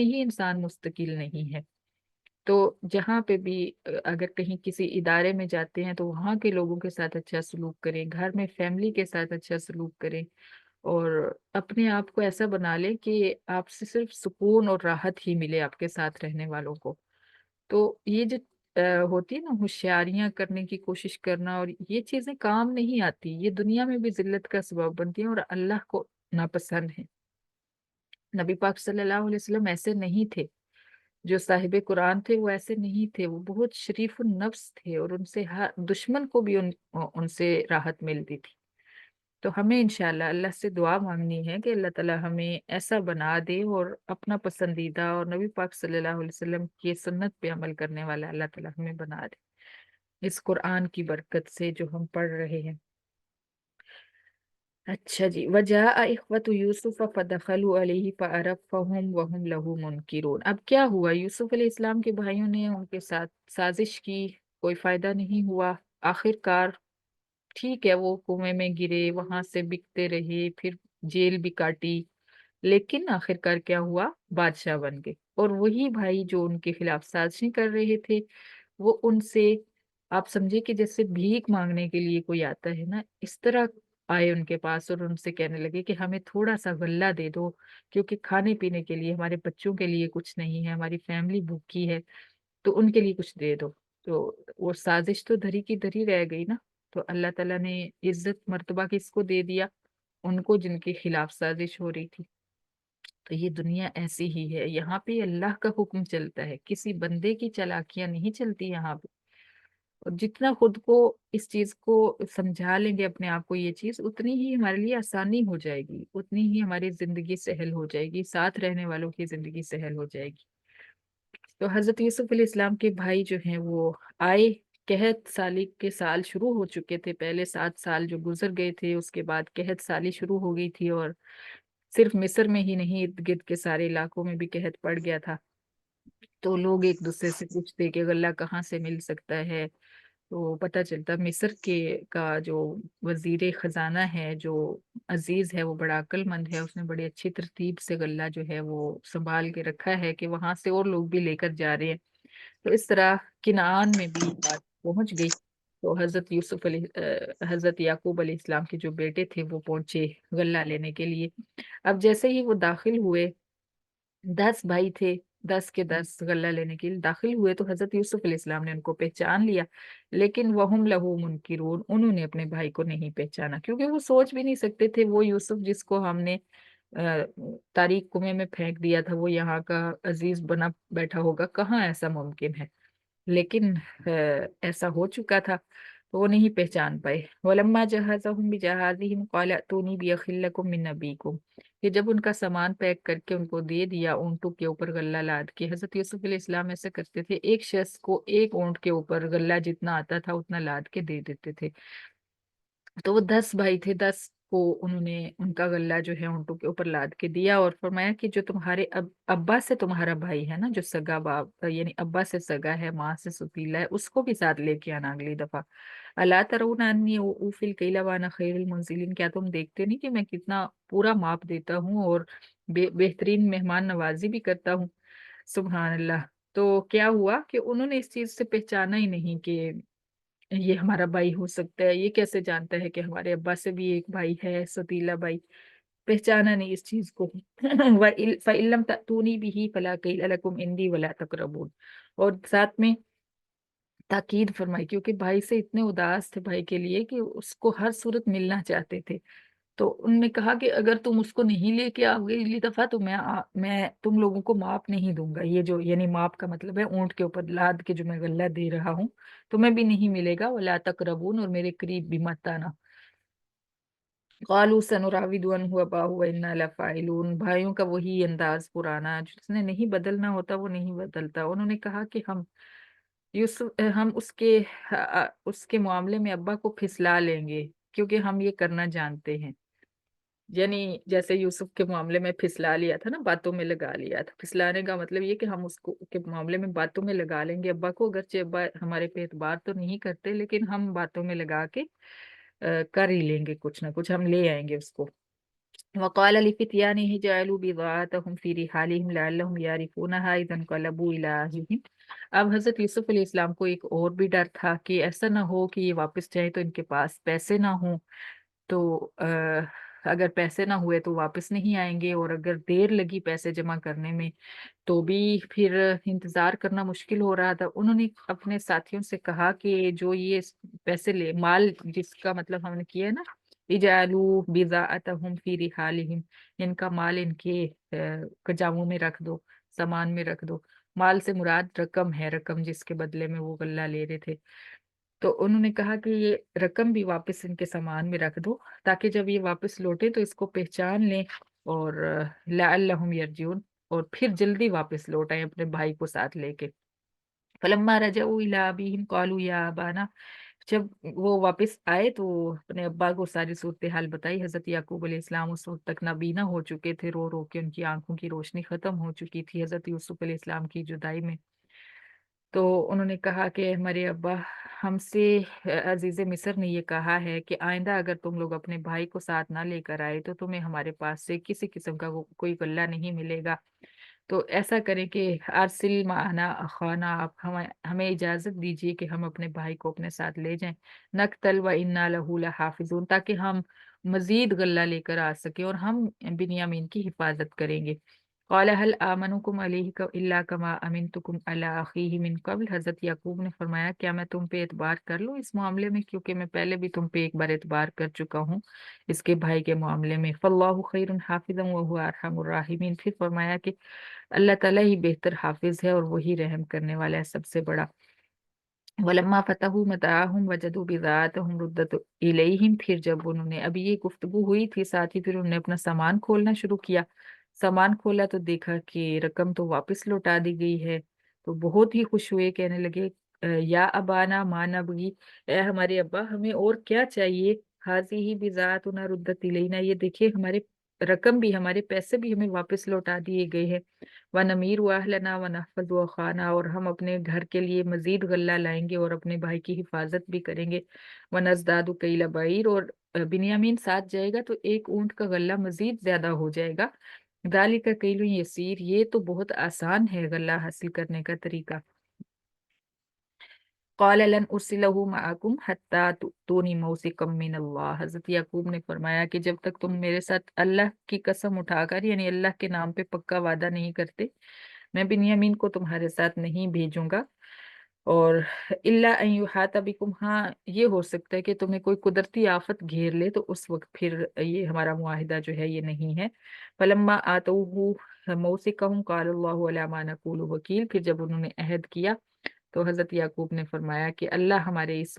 ही इंसान मुस्तकिल नहीं है। तो जहाँ पे भी अगर कहीं किसी इदारे में जाते हैं तो वहाँ के लोगों के साथ अच्छा सलूक करें, घर में फैमिली के साथ अच्छा सलूक करें, और अपने आप को ऐसा बना लें कि आपसे सिर्फ सुकून और राहत ही मिले आपके साथ रहने वालों को। तो ये जो होती है ना होशियारियां करने की कोशिश करना, और ये चीजें काम नहीं आती, ये दुनिया में भी जिल्लत का सबब बनती हैं और अल्लाह को नापसंद है। नबी पाक सल्लल्लाहु अलैहि वसल्लम ऐसे नहीं थे। जो साहिब कुरान थे वो ऐसे नहीं थे, वो बहुत शरीफ नफ्स थे, और उनसे हर दुश्मन को भी उनसे राहत मिलती थी। तो हमें इंशाल्लाह अल्लाह से दुआ मांगनी है कि अल्लाह ताला हमें ऐसा बना दे, और अपना पसंदीदा और नबी पाक सल्लल्लाहु अलैहि वसल्लम की सुन्नत पे अमल करने वाला अल्लाह ताला हमें बना दे, इस कुरान की बरकत से जो हम पढ़ रहे हैं। अच्छा जी, वजाअ इख्वतु यूसुफ फदखलू अलैहि फअरफहुम वहुम लहू मुनकिरून। अब क्या हुआ, यूसुफ अलैहिस्सलाम के भाइयों ने उनके साथ साजिश की, कोई फायदा नहीं हुआ। आखिरकार ठीक है, वो कुएं में गिरे, वहां से बिकते रहे, फिर जेल भी काटी, लेकिन आखिरकार क्या हुआ, बादशाह बन गए। और वही भाई जो उनके खिलाफ साजिशें कर रहे थे, वो उनसे, आप समझे कि जैसे भीख मांगने के लिए कोई आता है ना, इस तरह आए उनके पास और उनसे कहने लगे कि हमें थोड़ा सा गल्ला दे दो, क्योंकि खाने पीने के लिए, हमारे बच्चों के लिए कुछ नहीं है, हमारी फैमिली भूखी है, तो उनके लिए कुछ दे दो। तो वो साजिश तो धरी की धरी रह गई ना। तो अल्लाह ताला ने इज्जत मर्तबा किसको दे दिया, उनको जिनके खिलाफ साजिश हो रही थी। तो ये दुनिया ऐसी ही है, यहाँ पे अल्लाह का हुक्म चलता है, किसी बंदे की चालाकियां नहीं चलती यहाँ पे। और जितना खुद को इस चीज को समझा लेंगे अपने आप को, ये चीज उतनी ही हमारे लिए आसानी हो जाएगी, उतनी ही हमारी जिंदगी सहल हो जाएगी, साथ रहने वालों की जिंदगी सहल हो जाएगी। तो हजरत यूसुफ अलैहिस्सलाम के भाई जो हैं वो आए, कहत साली के साल शुरू हो चुके थे, पहले 7 साल जो गुजर गए थे उसके बाद कहत साली शुरू हो गई थी, और सिर्फ मिस्र में ही नहीं, इर्द गिर्द के सारे इलाकों में भी कहत पड़ गया था। तो लोग एक दूसरे से पूछते कि गल्ला कहाँ से मिल सकता है। तो पता चलता मिस्र के का जो वजीर खजाना है, जो अजीज है, वो बड़ा अक्लमंद है, उसने बड़ी अच्छी तरतीब से गल्ला जो है वो संभाल के रखा है कि वहां से और लोग भी लेकर जा रहे हैं। तो इस तरह किनान में भी बात पहुंच गई। तो हजरत याकूब अलैहि इस्लाम के जो बेटे थे वो पहुंचे गल्ला लेने के लिए। अब जैसे ही वो दाखिल हुए, 10 भाई थे, 10 के 10 गल्ला लेने के लिए दाखिल हुए, तो हजरत यूसुफ अलैहिस्सलाम ने उनको पहचान लिया। लेकिन वहुम लहू मुनकिरून, उन्होंने अपने भाई को नहीं पहचाना, क्योंकि वो सोच भी नहीं सकते थे वो यूसुफ जिसको हमने तारीख कुएं में फेंक दिया था, वो यहाँ का अजीज बना बैठा होगा, कहाँ ऐसा मुमकिन है। लेकिन ऐसा हो चुका था, तो वो नहीं पहचान पाए। वलम्मा जहाज़हुम बिजहाज़िहिम क़ाल अतूनी बिअखिल लकुम मिन अबीकुम। कि जब उनका सामान पैक करके उनको दे दिया, ऊँटों के ऊपर गल्ला लाद के, हजरत यूसुफ अलैहिस्सलाम ऐसे करते थे, एक शख्स को एक ऊँट के ऊपर गल्ला जितना आता था उतना लाद के दे देते थे। तो वो 10 भाई थे, 10 को उन्होंने उनका गल्ला जो है ऊँटों के ऊपर लाद के दिया, और फरमाया कि जो तुम्हारे अब्बा से तुम्हारा भाई है ना, जो सगा बाप यानी अब्बा से सगा है, माँ से सुतीला है, उसको भी साथ लेके आना अगली दफा। अला तरौना अन्नी ऊफिल कैला वाना खैरुल मुनजिलिन। क्या तुम देखते नहीं कि मैं कितना पूरा माप देता हूँ और बेहतरीन मेहमान नवाजी भी करता हूँ। सुबहान अल्लाह। तो क्या हुआ कि उन्होंने इस चीज से पहचाना ही नहीं कि ये हमारा भाई हो सकता है, ये कैसे जानता है कि हमारे अब्बा से भी एक भाई है, सतीला भाई। पहचाना नहीं इस चीज को। फइल्लम तूनी बिही फला कैल लकुम इंदी वला तकरबून। और साथ में ताकीद फरमाई, क्योंकि भाई से इतने उदास थे भाई के लिए कि उसको हर सूरत मिलना चाहते थे। तो उनने कहा कि अगर तुम उसको नहीं लेके आओगे अगली दफा, तो मैं तुम लोगों को माप नहीं दूंगा। ये जो यानी माप का मतलब है ऊंट के ऊपर लाद के जो मैं गल्ला दे रहा हूँ, तुम्हें भी नहीं मिलेगा, वला तकरबून, और मेरे करीब भी मत आना। कालू सनुराविदु अन्हु अबाहु व इन्ना लफाइलून। भाइयों का वही अंदाज पुराना, जिसने नहीं बदलना होता वो नहीं बदलता। उन्होंने कहा कि हम उसके मामले में अब्बा को फिसला लेंगे, क्योंकि हम ये करना जानते हैं। यानी जैसे यूसुफ के मामले में फिसला लिया था ना, बातों में लगा लिया था। फिसलाने का मतलब ये कि हम उसको के मामले में बातों में लगा लेंगे अब्बा को, अगरचे अब्बा हमारे पे एतबार तो नहीं करते, लेकिन हम बातों में लगा के कर ही लेंगे, कुछ ना कुछ हम ले आएंगे उसको। وقال لفتيانه جعلوا بضاعتهم في رحالهم لعلهم يعرفونها إذا انقلبوا إلى أهلهم۔ اب حضرت یوسف علیہ السلام کو ایک اور بھی ڈر تھا کہ ایسا نہ ہو کہ یہ واپس جائیں تو ان کے پاس پیسے نہ ہوں، تو اگر پیسے نہ ہوئے تو واپس نہیں آئیں گے، اور اگر دیر لگی پیسے جمع کرنے میں تو بھی پھر انتظار کرنا مشکل ہو رہا تھا۔ انہوں نے اپنے ساتھیوں سے کہا کہ جو یہ پیسے لے مال، جس کا مطلب ہم نے کیا ہے نا، اجعلوا بضاعتهم فی رحالہم، ان کا مال ان کے کجاووں میں رکھ دو، سامان میں رکھ دو۔ مال سے مراد رقم ہے، رقم جس کے بدلے میں وہ غلہ لے رہے تھے۔ تو انہوں نے کہا کہ یہ رقم بھی واپس ان کے سامان میں رکھ دو، تاکہ جب یہ واپس لوٹے تو اس کو پہچان لیں، اور لعلہم یرجعون، اور پھر جلدی واپس لوٹ آئیں اپنے بھائی کو ساتھ لے کے۔ فلما رجعوا الی ابیہم قالوا یا ابانا، جب وہ واپس آئے تو اپنے ابا کو ساری صورتحال بتائی۔ حضرت یعقوب علیہ السلام اس وقت تک نابینا ہو چکے تھے، رو رو کے ان کی آنکھوں کی روشنی ختم ہو چکی تھی حضرت یوسف علیہ السلام کی جدائی میں۔ تو انہوں نے کہا کہ ہمارے ابا، ہم سے عزیز مصر نے یہ کہا ہے کہ آئندہ اگر تم لوگ اپنے بھائی کو ساتھ نہ لے کر آئے تو تمہیں ہمارے پاس سے کسی قسم کا کوئی غلہ نہیں ملے گا۔ تو ایسا کریں کہ ارسل معنا اخانا، آپ ہمیں اجازت دیجیے کہ ہم اپنے بھائی کو اپنے ساتھ لے جائیں، نقتل و انا لہ لحافظون، تاکہ ہم مزید غلہ لے کر آ سکیں اور ہم بنیامین کی حفاظت کریں گے۔ قال هل آمنکم علیہ الا کما امنتکم علی اخیہ من قبل، حضرت یعقوب نے فرمایا کیا میں تم پہ اعتبار کر لوں اس معاملے میں، کیونکہ میں پہلے بھی تم پہ ایک بار اعتبار کر چکا ہوں اس کے بھائی کے معاملے میں۔ فاللہ خیر حافظا وهو ارحم الراحمین، پھر فرمایا کہ اللہ تعالیٰ ہی بہتر حافظ ہے اور وہی رحم کرنے والا ہے سب سے بڑا۔ ولما فتحوا متاعهم وجدوا بضاعتهم ردت الیہم، پھر جب انہوں نے، ابھی یہ گفتگو ہوئی تھی ساتھ ہی، پھر انہوں نے اپنا سامان کھولنا شروع کیا۔ سامان کھولا تو دیکھا کہ رقم تو واپس لوٹا دی گئی ہے، تو بہت ہی خوش ہوئے، کہنے لگے یا ابانا ما نبغی، اے ہمارے ابا ہمیں اور کیا چاہیے، حاضی بضاعتنا ردت الینا، یہ دیکھیے ہمارے رقم بھی، ہمارے پیسے بھی ہمیں واپس لوٹا دیے گئے ہیں۔ وَنَمِيرُ أَهْلَنَا وَنَحْفَظُ أَخَانَا، اور ہم اپنے گھر کے لیے مزید غلہ لائیں گے اور اپنے بھائی کی حفاظت بھی کریں گے۔ وَنَزْدَادُ كَيْلَ بَعِيرٍ، اور بنیامین ساتھ جائے گا تو ایک اونٹ کا غلہ مزید زیادہ ہو جائے گا۔ ذَلِكَ كَيْلٌ يَسِيرٌ، یہ تو بہت آسان ہے غلہ حاصل کرنے کا طریقہ۔ قال لن ارسلہ معکم حتی تؤتونی موثقا من اللہ، حضرت یعقوب نے فرمایا کہ جب تک تم میرے ساتھ اللہ کی قسم اٹھا کر، یعنی اللہ کے نام پہ پکا وعدہ نہیں کرتے، میں بنیامین کو تمہارے ساتھ نہیں بھیجوں گا۔ اور الا ان یحاط بکم، ہاں یہ ہو سکتا ہے کہ تمہیں کوئی قدرتی آفت گھیر لے، تو اس وقت پھر یہ ہمارا معاہدہ جو ہے یہ نہیں ہے۔ فلما آتوہ موثقہم قال اللہ علی ما نقول وکیل، پھر جب انہوں نے عہد کیا تو حضرت یعقوب نے فرمایا کہ اللہ ہمارے اس